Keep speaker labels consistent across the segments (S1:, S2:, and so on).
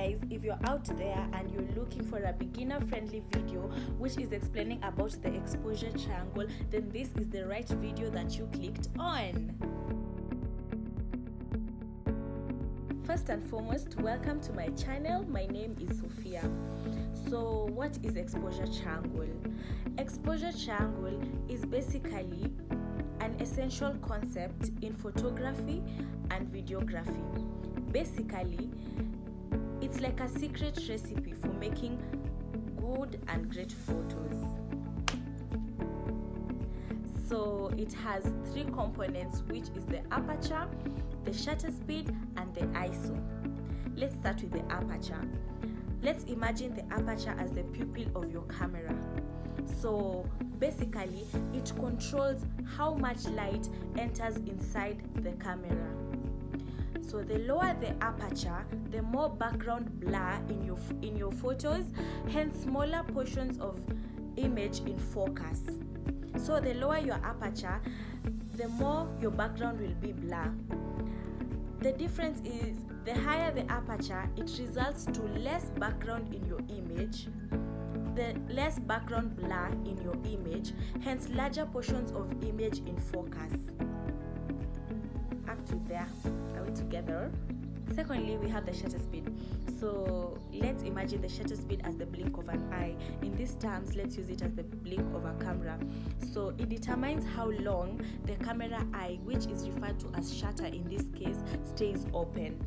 S1: guys, if you're out there and you're looking for a beginner friendly video which is explaining about the exposure triangle, then this is the right video that you clicked on. First and foremost, welcome to my channel. My name is Sophia. So what is exposure triangle? Exposure triangle is basically an essential concept in photography and videography. Basically, it's like a secret recipe for making good and great photos. So it has three components, which is the aperture, the shutter speed, and the ISO. Let's start with the aperture. Let's imagine the aperture as the pupil of your camera. So basically, it controls how much light enters inside the camera. So the lower the aperture, the more background blur in your photos, hence smaller portions of image in focus. So the lower your aperture, the more your background will be blur. The difference is the higher the aperture, it results to less background in your image, the less background blur in your image, hence larger portions of image in focus. Up to there, are we together? Secondly, we have the shutter speed. So let's imagine the shutter speed as the blink of an eye. In these terms, let's use it as the blink of a camera. So it determines how long the camera eye, which is referred to as shutter in this case, stays open.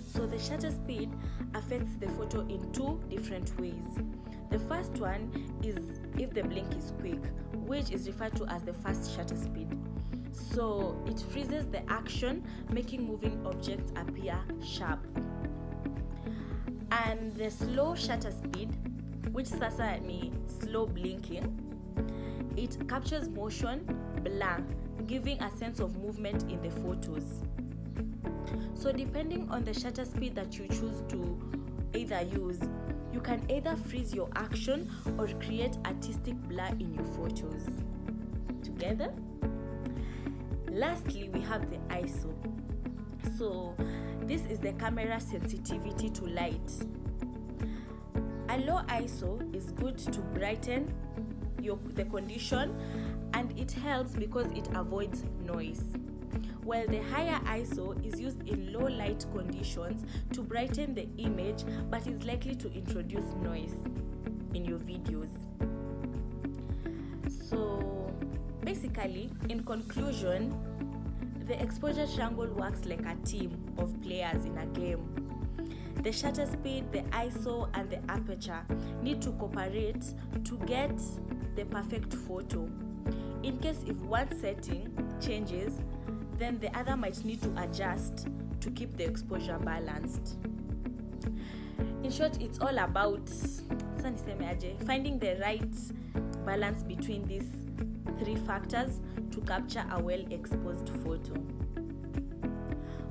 S1: So the shutter speed affects the photo in two different ways. The first one is if the blink is quick, which is referred to as the fast shutter speed. So it freezes the action, making moving objects appear sharp. And the slow shutter speed, which sasa ni slow blinking, it captures motion, blur, giving a sense of movement in the photos. So depending on the shutter speed that you choose to either use, you can either freeze your action or create artistic blur in your photos. Together? Lastly, we have the ISO. So this is the camera sensitivity to light. A low ISO is good to brighten the condition, and it helps because it avoids noise. While the higher ISO is used in low light conditions to brighten the image, but is likely to introduce noise in your videos. So basically, in conclusion, the exposure triangle works like a team of players in a game. The shutter speed, the ISO, and the aperture need to cooperate to get the perfect photo. In case if one setting changes, then the other might need to adjust to keep the exposure balanced. In short, it's all about finding the right balance between these three factors to capture a well-exposed photo.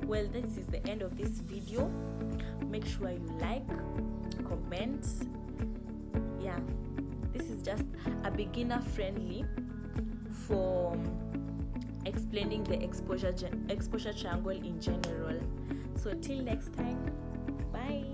S1: Well, this is the end of this video. Make sure you like, comment. Yeah, this is just a beginner friendly for explaining the exposure triangle in general. So till next time, bye.